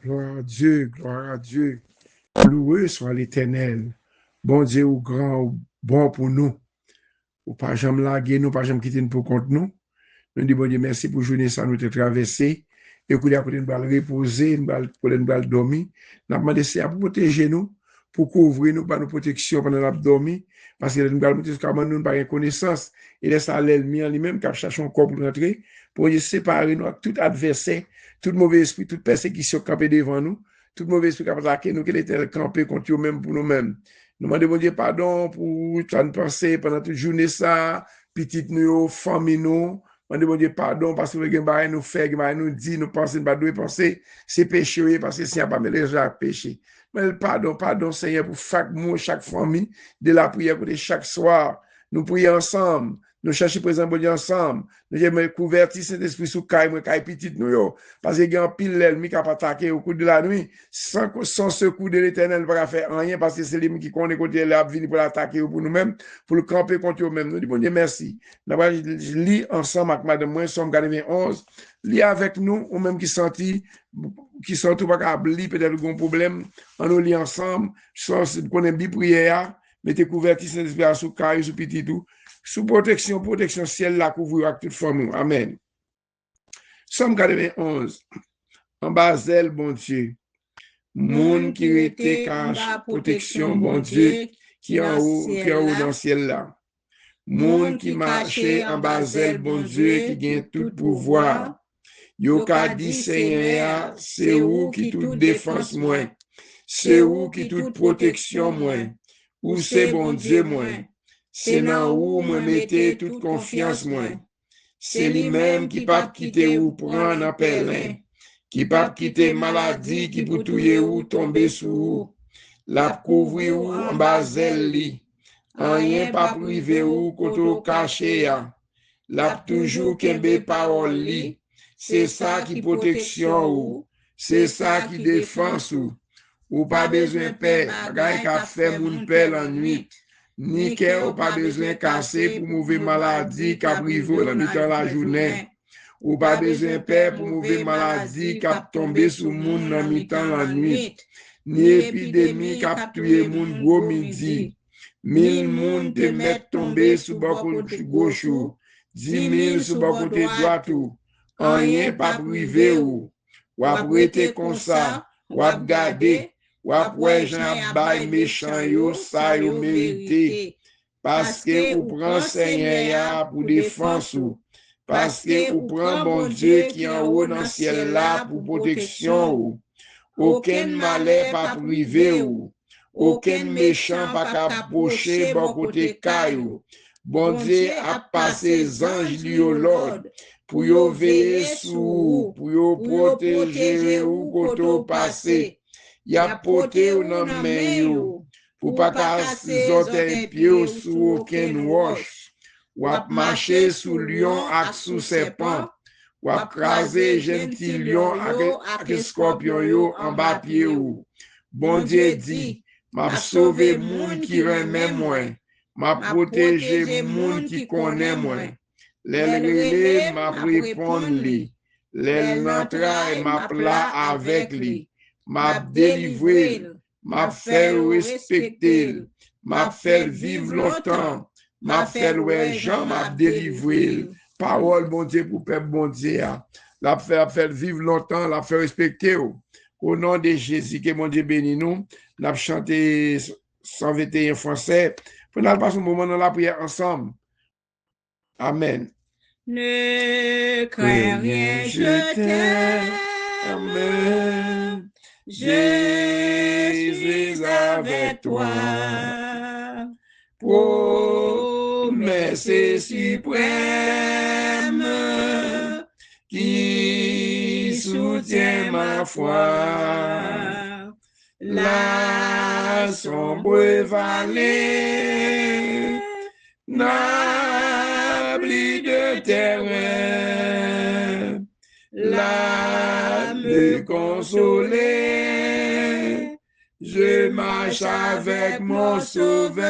Gloire à Dieu, gloire à Dieu. Loué soit l'Éternel. Bon Dieu ou grand, ou bon pour nous. Ou pas jamais laguer nous, pas jamais quitter nous pour compte nous. Nous disons, bon Dieu, merci pour journée ça nous te traversé. Et qu'on a nous reposer, nous dormir. Nous avons demandé c'est pour protéger nous, pour couvrir nous par nos protections pendant la dormir. Parce que nous avons jusqu'à nous pas connaissance. Et laisse à l'ennemi en lui-même qui cherche un corps pour rentrer, pour séparer nous avec tout adversaire, tout mauvais esprit, toute persécution campée devant nous, tout mauvais esprit qui a attaqué nous, qui était campé contre nous-mêmes pour nous-mêmes. Nous demandons, bon Dieu, pardon pour tout nous penser pendant toute journée ça, petite nous, famille nous. On demande pardon parce que nous nous fait, nous dit, nous pensons, nous penser, c'est péché parce que si on n'a pas mélangé à péché. Mais pardon, Seigneur, pour chaque mot, chaque famille, de la prière, chaque soir, nous prions ensemble, nous cherchons présent bon Dieu ensemble, nous avons couverti cet esprit sous caille, petit nous, parce qu'il y a un pile l'ennemi qui a attaqué au cours de la nuit, sans secours de l'éternel, ne va faire rien, parce que c'est lui qui connaît côté là, venir pour l'attaquer pour nous-mêmes, pour le camper contre nous-mêmes. Nous disons, bon Dieu, merci. Je lis ensemble avec madame moi, Somme 91, lis avec nous, ou même qui sentit tout pas oublier peut-être un problème, on nous lit ensemble, soit qu'on aime bien prière, mettez couverti cet esprit sous caille, sous petit tout, sous protection ciel la couvrir avec toute forme. Amen. Somme 91, en bas zèle, bon Dieu, monde qui était cache, protection, bon Dieu, qui en haut dans le ciel là. Monde qui marchait en bas zèle, bon Dieu, qui gagne tout pouvoir. Yo ka dit Seigneur, c'est où qui toute défense moi, c'est où qui toute protection moi, ou c'est bon Dieu moi, c'est dans où moi mettez toute confiance moi. C'est lui-même qui pas quitter ou prendre en pèlerin, qui pas quitter maladie, qui pour touyer ou tomber sous ou, la couvrir ou en bas zèle li. Rien pas privé ou koto caché ya. L'a toujours kembe parole li. C'est ça qui protection ou. C'est ça qui défense ou pas besoin paix. Bagay ka fait moun paix la nuit. Ni ou pas besoin casser pour mauvaise maladie ka privé la mi-temps la journée. Ou pas besoin paix pour mauvaise maladie ka tomber sous moun la mi-temps la nuit. Ni épidémie ka tuer moun gros midi. 1000 moun te mettent tomber sous côté gauche, 10 000 sous côté droit ou, rien pas privé ou prêter comme ça, ou garder, ou ouais j'en bail méchant yo, ça yo mérité, parce que ou prend Seigneur pour défense ou, parce que ou prend bon Dieu qui en haut dans le ciel là pour protection ou, aucun malheur pas privé ou, aucun méchant pas approcher bon côté caillou. Bon Dieu a passé anges lui au Lord pour yo veiller sous, pour yo protéger ou koto passer. Y a porté ou nan men yo pour pas casser orteils pieds sous aucun roche. Ou a marcher sous lion ak sous serpent. Ou a craser gentil lion ak scorpion yo en bas pied ou. Bon Dieu dit, m'a sauvé moun qui remet moi, m'a protégé moun qui connaît moi. L'elle relé m'a répondre li, l'elle n'entraille m'a plat avec lui, m'a délivré, m'a fait respecter, m'a fait vivre longtemps, m'a fait ouais Jean m'a délivré. Parole bon Dieu pour peuple bon Dieu, la fait vivre longtemps, la fait respecter. Au nom de Jésus, que mon Dieu bénisse nous. Nous avons chanté 121 français. Nous allons passer un moment dans la prière ensemble. Amen. Ne crains rien, je t'aime. Jésus avec toi. Promesse suprême qui soutient ma foi. La sombre vallée n'abri de terrain, la me consoler, je marche avec mon sauveur.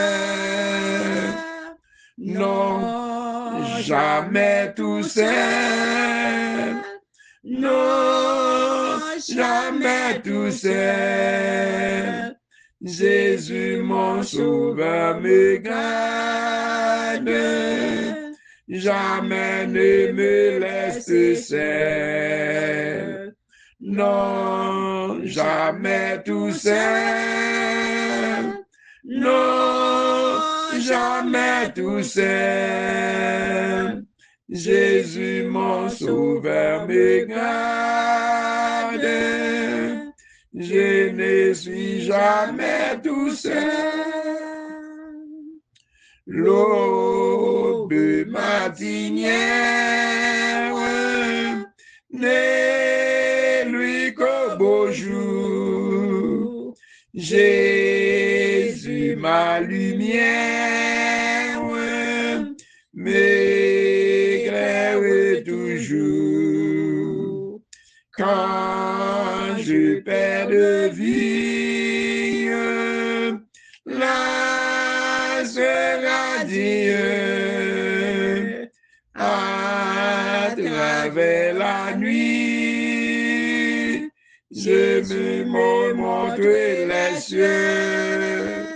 Non, jamais tout seul. Non, jamais tout seul. Jésus, mon sauveur, me garde, jamais ne me laisse seul. Non, jamais tout seul. Non, jamais tout seul. Jésus, mon sauveur, me garde. Je ne suis jamais tout seul. L'aube matinière ne lui qu'au beau jour. Jésus, ma lumière, m'éclaire toujours. Quand je perds de vue, là sera Dieu à travers la nuit. Je me montre les cieux.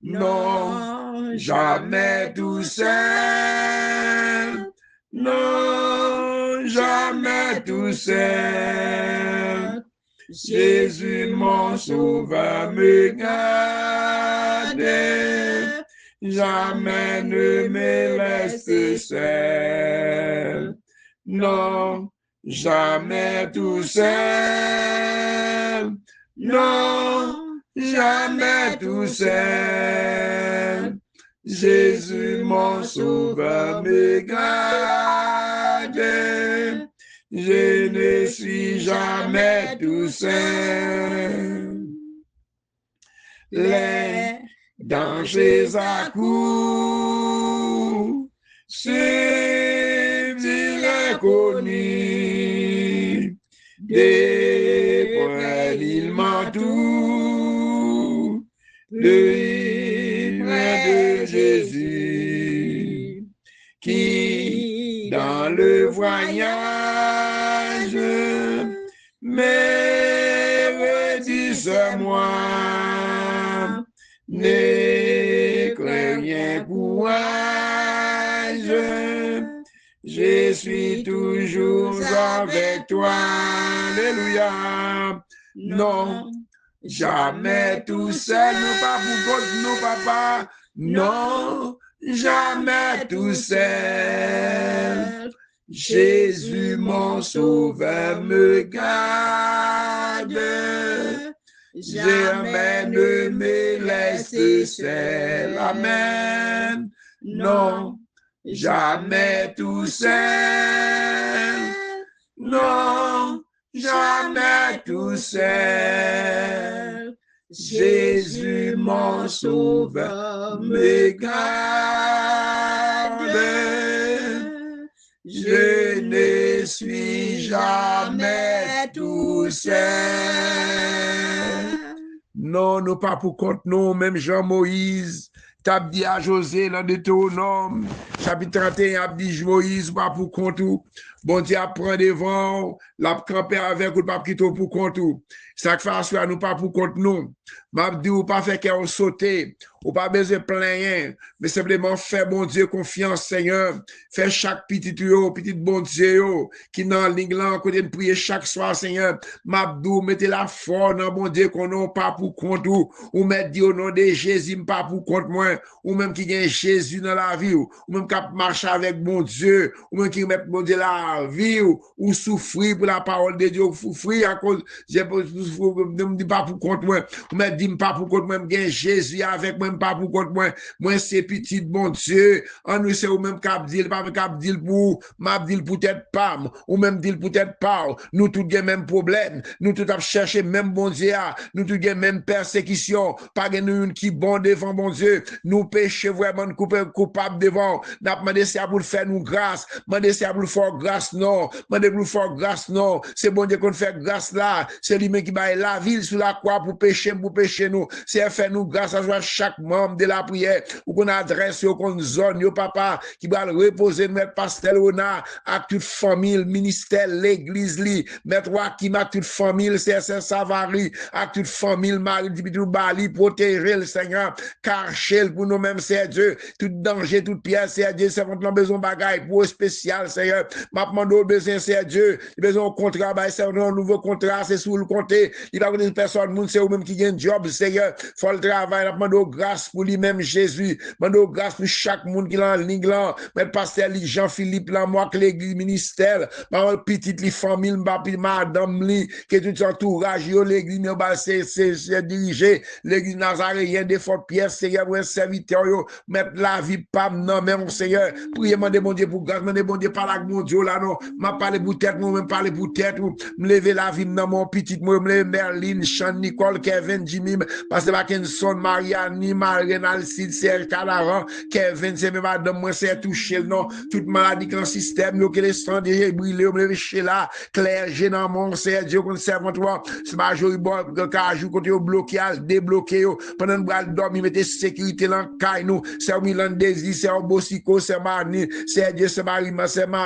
Non, jamais tout seul. Non, jamais tout seul. Jésus, mon sauveur, me garde. Jamais ne me laisse seul. Non, jamais tout seul. Non, jamais tout seul. Jésus, mon sauveur, me garde. Je ne suis jamais tout seul. Les dangers accourent, subtils inconnus, des points il m'entoure, le bras de Jésus, qui dans le voyage me redit moi, ne crains rien courage, je suis toujours avec toi. Alléluia. Non, jamais tout seul, non pas pour God, non papa, non, jamais tout seul. Jésus, mon sauveur, me garde. Jamais ne me laisse seul. Amen. Non, jamais tout seul. Non, jamais tout seul. Jésus, mon sauveur, me garde. Je ne suis jamais tout seul. Non, nous pas pour compte nous, même Jean-Moïse, t'as dit à José, dans Deutéronome, chapitre 31, a dit Moïse, pas pour compte tout. Bon Dieu prend devant, la camper avec ou pas quitter pour compte tout. Ça fait à nous pas pour compte nous. M'a dit ou pas faire qu'on sauter, ou pas besoin plein, mais simplement faire bon Dieu confiance Seigneur, faire chaque petit bon Dieu qui dans ligne là côté de prier chaque soir Seigneur. M'a dit mettez la foi dans bon Dieu qu'on n'a pas pour compte ou mettre dit au nom de Jésus pas pour compte moi, ou même qui gagne Jésus dans la vie ou même qui marche avec bon Dieu, ou même qui met bon Dieu la vie ou souffrir pour la parole de Dieu, ou souffrir à cause ne me dis pas pour compte moi, ou me dis pas pour compte moi, gagne Jésus avec moi, pas pour compte moi, moi c'est petit bon Dieu, en nous c'est ou même cap dire pas cap dire pour m'a dit peut-être pas ou même dire peut-être pas, nous tous gagne même problème, nous tous chercher même bon Dieu, nous tous gagne même persécution, pas gagne une qui bon devant bon Dieu, nous péché vraiment coupable devant, n'a demandé c'est pour faire nous grâce, demander c'est pour faire grâce grâce, non. Demandez pour faire grâce, non. C'est bon Dieu qu'on fait grâce là. C'est lui-même qui va la ville sur la croix pour pécher nous. C'est faire nous grâce à chaque membre de la prière. Ou qu'on adresse, ou qu'on zone, yo papa, qui va reposer notre pasteur Ona, à toute famille, ministère, l'église, li, mettre Wakim à toute famille, c'est Savary, à toute famille, Marie, Dibitou Bali, protéger le Seigneur, cacher pour nous-mêmes, c'est Dieu, tout danger, toute pièce, c'est Dieu, c'est votre besoin de bagaille, pour spécial, Seigneur, ma demande besoin, c'est Dieu, besoin de contrat, c'est un nouveau contrat, c'est sous le compter, il va avoir une personne, c'est vous-même qui gagne job, Seigneur, faut le travail, la demande grâce pour lui-même, Jésus, demande grâce pour chaque monde qui est en ligne là, mais pasteur Jean-Philippe, là, moi, que l'église ministère, ma petite li famille, madame li, que tout entourage, yo, l'église, c'est dirigé, l'église nazaréenne, des fortes pièces, Seigneur, pour un serviteur, yo, mettre la vie, pas, non, mais mon Seigneur, priez, demander bon Dieu pour grâce, demander bon Dieu, par la mon Dieu, là, non, m'a parlé pour tête, moi, même parlé pour tête, me lever la vie, dans mon petit, moi, me lever Merlin, Sean, Nicole, Kevin, Jimmy, parce que Mackinson, Marianne, Marine, Alcide, Serge, Calaran, Kevin, c'est même madame, moi, c'est touché, non, toute maladie dans le système, yo, que les sangs déjà brûlés, me lever chez là, clergé dans mon c'est Dieu, qu'on serve toi, c'est ma jolie bonne, quand quand yo bloqué, débloqué, yo, pendant que nous dormir, mettez sécurité dans le caille, nous, c'est Milan Désir, c'est Bosico, c'est Marni, c'est Dieu, c'est Marie,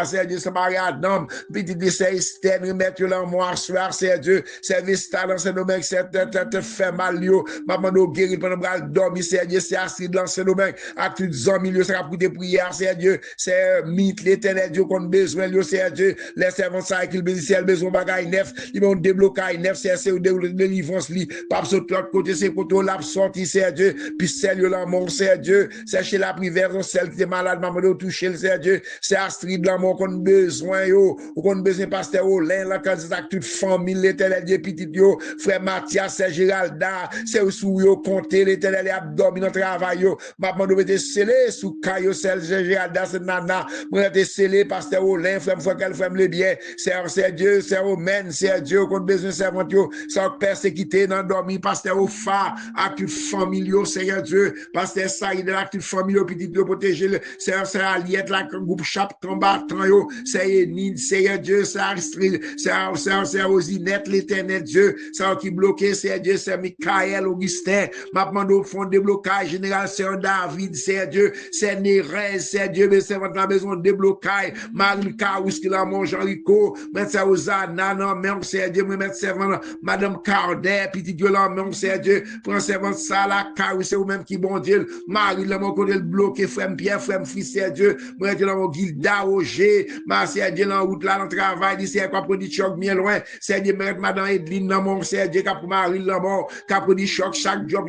c'est Dieu, c'est Marie Adam, petit, c'est Esther, remettre là, moi, soir, c'est Dieu, c'est Vista, dans ce domaine, c'est te fait mal, yo, maman, nous guérir pendant que nous dormir, c'est Dieu, c'est Astrid, dans ce domaine, à tout 100 milieu, ça pour des prières, c'est Dieu, c'est mythe, l'éternel Dieu, qu'on a besoin, yo, c'est Dieu, les servants, ça, qu'il bénisse, besoin, bagaille neuf, ils vont débloquer neuf, c'est ou délivrance, li, pas sur l'autre côté, c'est pour tout la sortie, c'est Dieu, puis celle, yo, l'amour, c'est Dieu, c'est chez la prière, celle qui est malade, maman, de toucher, c'est Dieu, c'est Astrid, l'amour, qu'on a besoin, yo, ou qu'on a besoin, pasteur, Olin, la candidat, toute famille, l'éternel Dieu, petit, yo, frère Mathias, c'est Géralda, c'est sous, yo, compter, l'éternel, abdomen, dans le travail, yo, maman, doit être scellé, sous Caillou, c'est Géralda, c'est Nana, moi, être scellé, pasteur Olin, frère, qu'elle fait le bien, c'est Dieu, c'est Romaine, c'est Dieu, qu'on a besoin de servant, yo, sans persécuter, dans dormir, pasteur Ofa, à toute famille, yo, Seigneur Dieu, pasteur Saïd, à toute famille, yo, petit, yo, protéger, c'est Aliette, la groupe chape combattant, yo, c'est Enid, Seigneur Dieu, c'est Astrid, c'est Osinette, l'éternel Dieu, c'est qui bloqué, c'est Dieu, c'est Michael, Augustin, ma demande au fond de blocage, général, c'est David, c'est Dieu, c'est Nérez, c'est Dieu, mais c'est votre besoin de déblocage, Marie Kaous, qui l'a mangé, Rico, mais c'est Osana, non, mais c'est Dieu, mais c'est Madame Cardet, petit Dieu, là, mais c'est Dieu, prends servant ça, la Kaous, c'est vous-même qui bon Dieu, Marie, là, mon côté, le bloqué, frère Pierre, frère fils, c'est Dieu, moi, Dieu, là, mon Gilda, Roger, ma c'est Dieu, dans route, là, dans le travail, dit, c'est quoi, pour dire choc, bien loin, c'est Dieu, mais Madame Edline, là, mon, c'est Dieu, qui a pour Marie, là, mon, qui a pour dire choc, chaque job,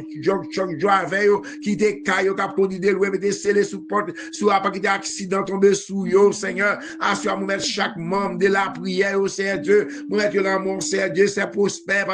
avec eux, qui te caille, qui a pour dire, loin, mettez scellé sous porte, sous pas qui accident, tombé sous yo, Seigneur, assure, nous mettre chaque membre de la prière, au Seigneur Dieu, nous mettre là, mon Seigneur Dieu, c'est prospère,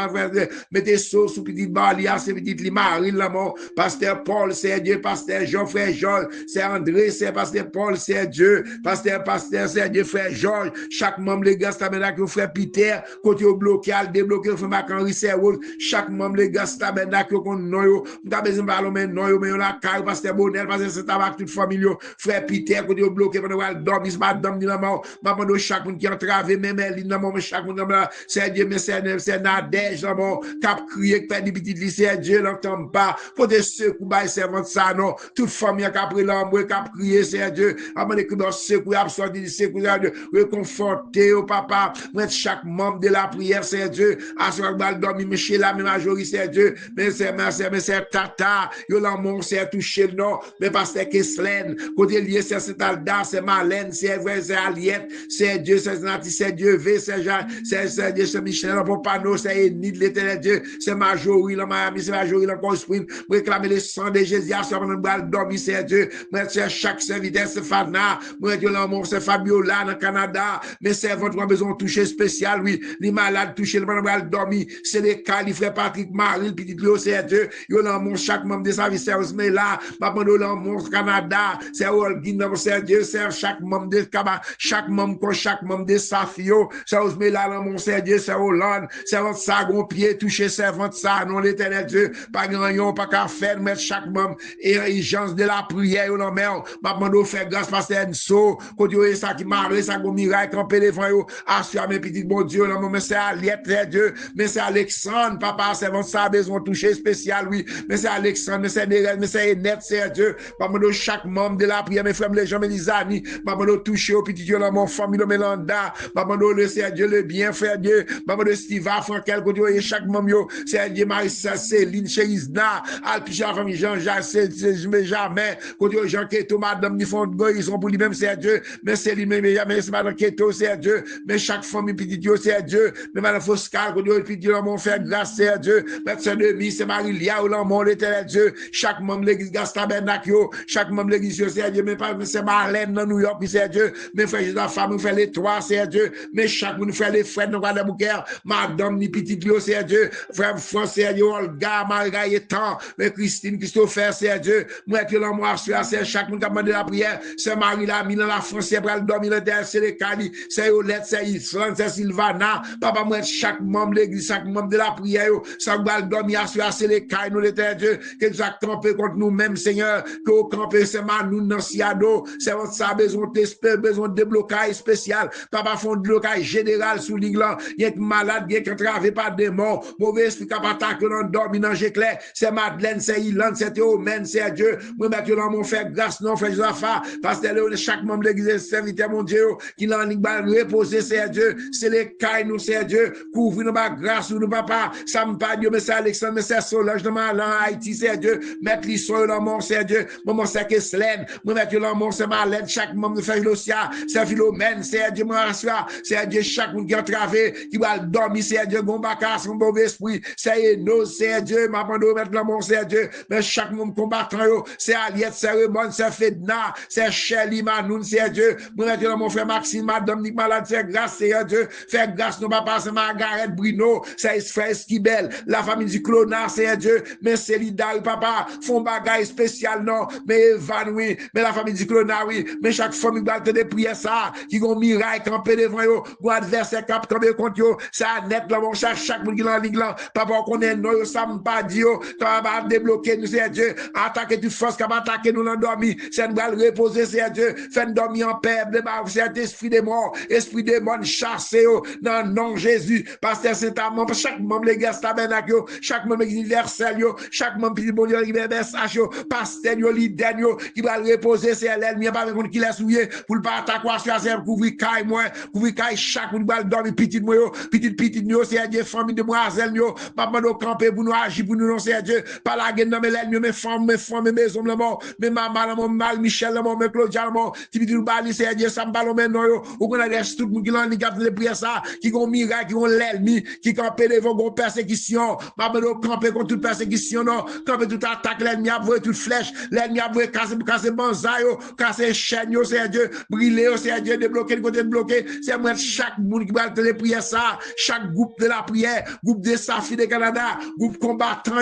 mettez sauce sous petite balia, c'est petite Marie, là, mon, pasteur Paul, c'est Dieu, pasteur Jean, frère Georges, c'est André, c'est pasteur Paul, c'est Dieu, pasteur, c'est Dieu, frère Georges, chaque membre, les gars, c'est tabernacle, frère Peter, côté au bloqué, débloqué, frère Mac-Henri, c'est chaque membre, les gars, c'est tabernacle, qu'on noyo, nous avons besoin de parler, mais noyo, mais on a carré, pasteur Bonel, pasteur c'est tabac, toute famille, frère Peter, côté au bloqué, pendant qu'elle dormit, madame, dit la mort, maman, chaque monde qui a entravé, même elle, la mort, chaque monde, c'est Dieu, mais c'est Nadège, la mort, cap crier, qui fait des petites lycées, Dieu, l'entend pas, faut des secours, bah, servant ça, non, toute famille qui a pris l'amour, qui a crié, c'est Dieu, avant que dans secours, absorber des secours, réconforter au papa, mettre chaque membre de la prière, c'est Dieu, à ce moment dormir, mais chez la même majorité, c'est Dieu, mais c'est tata, yo l'amour, c'est touché le nom, mais pasteur Kesslen, côté lié, c'est Alda, c'est Malène, c'est vrai, c'est Aliette, c'est Dieu, c'est Nati, c'est Dieu, c'est Dieu, c'est Michel, pour Pano, c'est Enid, l'éternel Dieu, c'est Majorie, la Miami, c'est Majorie, la Spring, réclamer le sang de Jésus, à ce moment dormir, c'est Dieu, mais c'est chaque serviteur, c'est Fana, moi, Dieu l'amour, c'est Fabiola, dans le Canada, mais c'est votre besoin de toucher spécial, oui, les malades touchés, le monde dormir, c'est les cas, les frères Patrick Marie, le petit Léo, c'est Dieu, yo l'amour, chaque membre de service, mais là, maman de l'amour, Canada, c'est Olguin, c'est Dieu, c'est chaque membre de Kaba, chaque membre de Safio, c'est mais là, l'amour, c'est Dieu, c'est Hollande, c'est votre sagon pied, toucher, c'est votre ça, non, l'éternel Dieu, pas grand, pas qu'à faire, mettre chaque membre, et urgence de la prière, non, mais maman de faire grâce, parce que c'est un saut, quand Dieu est ça qui marre, ça go miracle campé devant yo. Assure mes petits bon Dieu, là, mais c'est Aliette, Dieu, mais c'est Alexandre, papa, c'est bon, ça a besoin de toucher spécial, oui, mais c'est Alexandre, mais c'est Derel, mais c'est Enette, c'est Dieu, papa, de chaque membre de la prière, mes frères, les gens, mes amis, papa, de toucher au petit Dieu, là, mon famille, de Mélanda, papa, de c'est Dieu, le bien, frère Dieu, papa, de Stiva, Frankel, côté, chaque membre, c'est Dieu, Marissa, Céline, Chérisna, Alpicha, la famille, Jean-Jacques, c'est jamais, côté, Jean Keto, madame, ni font de ils sont pour lui-même, c'est Dieu, mais c'est lui-même, mais c'est madame Keto, c'est Dieu, mais chaque famille, petit Dieu, c'est Dieu, mais madame Foscal, côté, petit Dieu, mon frère, grâce, c'est Dieu, médecin de vie, c'est Marie-Lia, ou l'homme, l'éternel Dieu, chaque membre, l'église, Gastabenakio, chaque membre, l'église, c'est Dieu, mais pas, c'est Marlène, dans New York, c'est Dieu, mes frères, la femme, nous fait les trois, c'est Dieu, mais chaque nous fait les frères, nous regardons Bouquer, madame, ni petit Dieu, c'est Dieu, frère Français, Dieu, Olga, Margaïtan, mais Christine, Christopher, c'est Dieu, moi, que l'homme, c'est chaque monde qui a demandé la prière, c'est Marie, la mine, la Français, pour le dormir, le terre, c'est les Cali, c'est Yolette, c'est Islande, c'est Sylvana, papa, moi, chaque membre de l'église, chaque membre de la prière, ça va le dormir, c'est les Cali, nous, le terre, Dieu, que nous a campé contre nous-mêmes, Seigneur, que nous campé, c'est nous, dans Siado, c'est votre ça, besoin de déblocage spécial, papa, fond de blocage général sous l'Iglan, il y a malade, il y a entravé par des morts, mauvais esprit, capable d'attaquer, on dormi dans Géclair, c'est Madeleine, c'est Ilan, c'est Théomène, c'est Dieu, moi, maintenant, dans mon frère, grâce, non, frère Josaphat, parce que chaque membre de l'église, serviteur, mon Dieu, qui l'a reposer, c'est Dieu, c'est les cailles, nous, c'est Dieu, couvrir nous, grâce, nous, papa, ça me pas Dieu, mais c'est Alexandre, mais c'est Solange, dans Haïti, c'est Dieu, mettre l'histoire dans mon, c'est Dieu, maman, c'est Keslen, moi, mettre dans mon, c'est Marlène, chaque membre de frère Losia, c'est Philomène, c'est Dieu, moi, c'est Dieu, chaque monde qui a entravé, qui va dormir, c'est Dieu, Gombaka, son mauvais esprit, c'est Eno, c'est Dieu, ma bande, mettre dans mon, c'est Dieu, mais chaque monde combattant, c'est Aliette, c'est Raymond, c'est Fedna, c'est Shelly, Manoun, c'est Dieu, moi, mettre dans mon frère Maxime, madame, Nick Malade, c'est grâce, c'est Dieu, faire grâce, non, papa, c'est Margaret Bruno, c'est frère Esquibel, la famille du Clonard, c'est Dieu, mais c'est Lidal, papa, font bagaille spécial, non, mais évanoui, mais la famille du Clonard, oui, mais chaque famille va te prier ça, qui vont miracle, camper devant eux, ou adversaire cap, camper contre eux, ça net, là, mon chaque monde qui l'a ligue là, papa, qu'on est non, ça me pas dit, ça va débloquer, nous, c'est Dieu, attaquer toute force, qui va attaquer nous, l'endormi, c'est nous va le reposer, c'est Dieu, fait dormir en paix, c'est esprit des morts, esprit des morts, chassé, dans le nom de Jésus, pasteur Saint-Amand, chaque membre, les gars, tabernacle, chaque membre universel, chaque membre, bon Dieu, qui message, pasteur, leader, qui va le reposer, c'est l'ennemi, pas contre qui l'a souillé, pour le pas attaquer, c'est couvrir caille, moi, couvrir caille, chaque monde va le dormir, petit, moi, petit, c'est Dieu, famille de demoiselles, papa, nous camper pour nous agir, pour nous, non, c'est Dieu, pas la gueule, mais l'ennemi, mes femmes, mes maisons, le mort, mes maman, mon mal, Michel, le mort, mes Claudia, le mort, qui dit, bali, c'est Dieu, ça me ballon, mais non, ou qu'on a des tout le monde qui l'ont de prière ça, qui ont miracle, qui ont l'ennemi, qui campent devant une persécution, papa, nous camper contre toute persécution, non, camper toute attaque, l'ennemi a voué toute flèche, l'ennemi a voué casser banzai, casser chaîne, c'est Dieu, brûler, c'est Dieu, débloquer, le côté bloqué, c'est moi, chaque monde qui va te prière ça, chaque groupe de la prière, groupe des Safi de Canada, groupe combattant,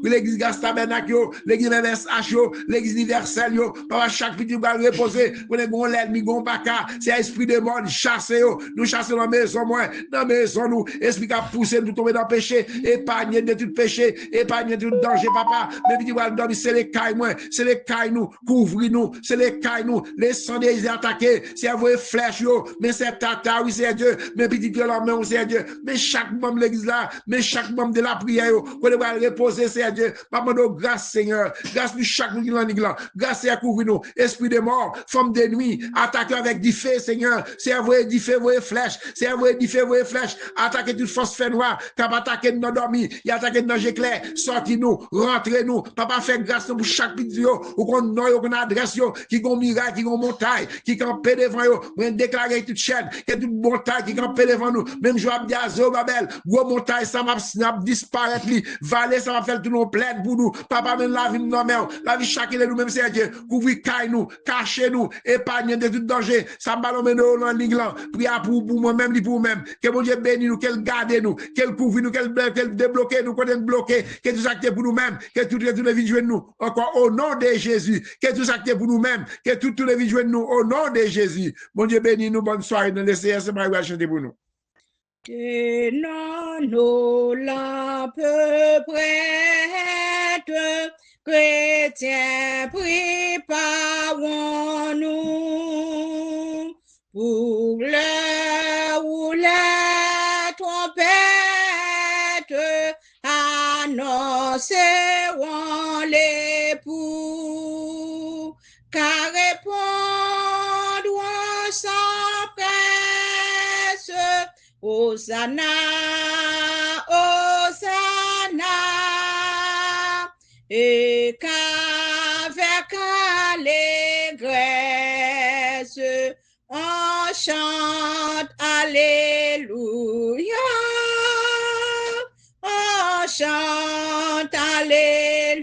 l'église Gastabernacle, l'église MSH, l'église universelle, papa, chaque petit va reposer, on est bon l'ennemi, bon baka, c'est esprit de mort, chasser, nous chassons dans la maison, moi, dans la maison, nous, esprit qui a poussé, nous tomber dans le péché, épargner de tout péché, épargner de tout danger, papa, mais petit va dormir, c'est les cailles, moi, c'est les cailles, nous, couvrir nous, c'est les cailles, nous, les sangs des attaqués, c'est vos flèches, mais c'est tata, oui, c'est Dieu, mais petit Dieu, la main, c'est Dieu, mais chaque membre de l'église là, mais chaque membre de la prière, qu'on va reposer, c'est Dieu, papa, nous, grâce, Seigneur, grâce nous, chaque monde qui l'a là, grâce à couvrir nous, esprit de mort, femme de nuit, attaquer avec du feu, Seigneur, c'est vrai, du feu, vos flèches, c'est vrai, du feu, vos flèches, attaquer toute force fait noire, cap attaquer nous dormi, y attaquer dans Géclair, sorti nous, rentrez nous, papa fait grâce pour chaque petit ou qu'on noie, qu'on adresse qui gon miracle, qui gon montagne, qui campe devant yo, on déclarer toute chaîne, que toute montagne qui campe devant nous, même Joab dit à Zobabel, gros montagne, ça m'a disparaître li, vallée, ça va faire tout nos plaines pour nous, papa même la vie nous, la vie chacun de nous, même c'est Dieu, couvrir caille nous, cacher nous, épargner de tout danger, ça ballon nous dans l'Inglan, prière pour moi-même, pour moi-même, que mon Dieu bénisse nous, qu'elle garde nous, qu'elle couvre nous, qu'elle débloque nous, qu'on bloqué, que tout ça pour nous-mêmes, que toutes les vies jouent nous, encore au nom de Jésus, que tout ça pour nous-mêmes, que toutes les vies jouent nous, au nom de Jésus. Mon Dieu bénisse nous, bonne soirée, nous laissez ce matin chanter pour nous. Tenons nos lampes prêtes, chrétiens, préparons-nous pour l'heure où les trompettes annonceront l'époux, car répondront sans presse, Hosanna, Hosanna, et qu'avec allégresse, on chante Alléluia, on chante Alléluia.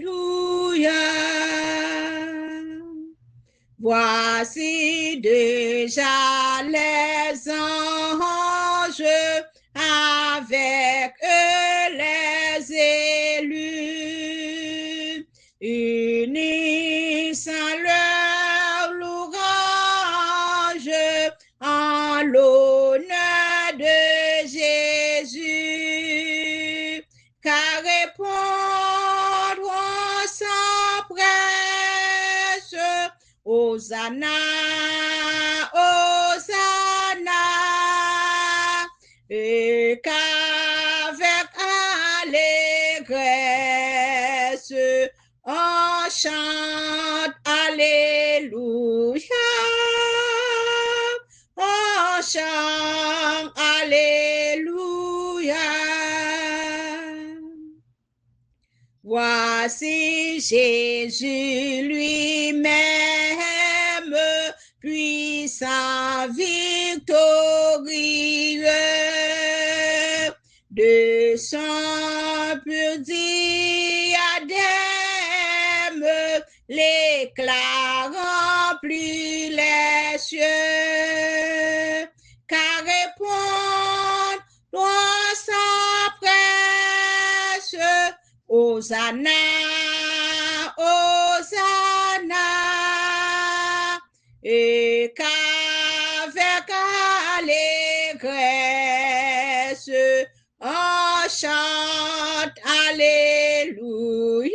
Voici déjà les anges avec eux les élus, unissant leur louange en l'honneur de Jésus, car répondront sans presse, Hosanna, Hosanna, et qu'avec allégresse, on chante Alléluia, on chante Alléluia. Voici Jésus lui-même, puissant, victorieux, de son pur diadème, l'éclat remplit les cieux, car répondent sans presse, Hosanna, Hosanna, et qu'avec allégresse, on chante Alléluia,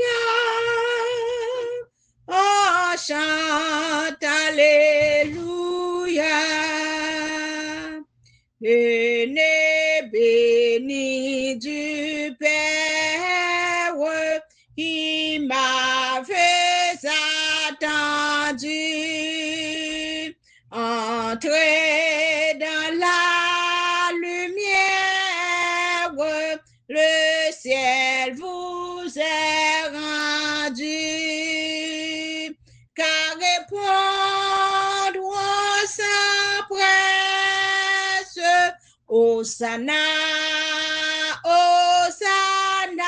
on chante Alléluia. Et né béni du Père, qui m'avait attendu, entrez dans la lumière, le ciel vous est rendu, car répondront sans presse, Hosanna, Hosanna,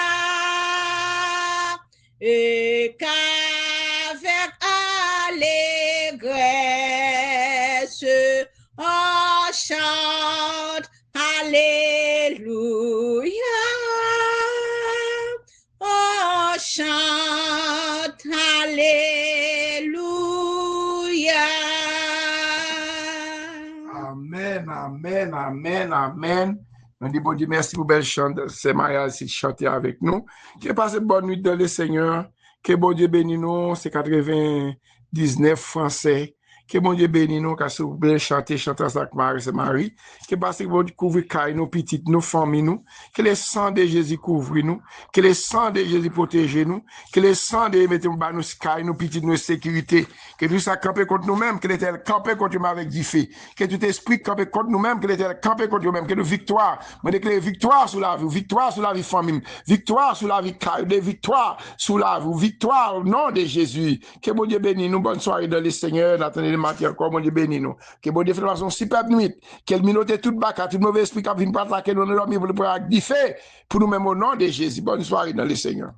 et qu'avec allégresse, on chante Alléluia, on chante Alléluia. Amen, amen, amen, amen. On dit bon Dieu merci pour belle chante, c'est Maria qui chanter avec nous. Qui passe bonne nuit dans le Seigneur. Que bon Dieu bénisse nous, c'est 99 français. Que bon Dieu bénisse nous, car si vous pouvez chanter avec Marie, c'est Marie. Que passe bon Dieu couvre nos petites, nos familles, nous. Que le sang de Jésus couvre nous. Que le sang de Jésus protège nous. Que le sang de Jésus mette nos sky, nos petites, nos sécurités. Que tout ça campe contre nous-mêmes. Que l'Éternel campe contre nous avec du feu. Que tout esprit campe contre nous-mêmes. Que l'Éternel campe contre nous-mêmes. Que nous victoire. Moi, déclare victoire sur la vie. Victoire sur la vie famille. Victoire sur la vie de victoire sur la vie. Victoire au nom de Jésus. Que bon Dieu bénisse nous. Bonne soirée dans le Seigneur. Attendez le matin encore. Bon Dieu bénisse nous. Que bon Dieu fait de façon superbe nuit. Qu'elle minote toute baka, tout mauvais esprit qui vient pas attaquer nous, nous dormir pour le prendre du feu pour nous-mêmes au nom de Jésus. Bonne soirée dans le Seigneur.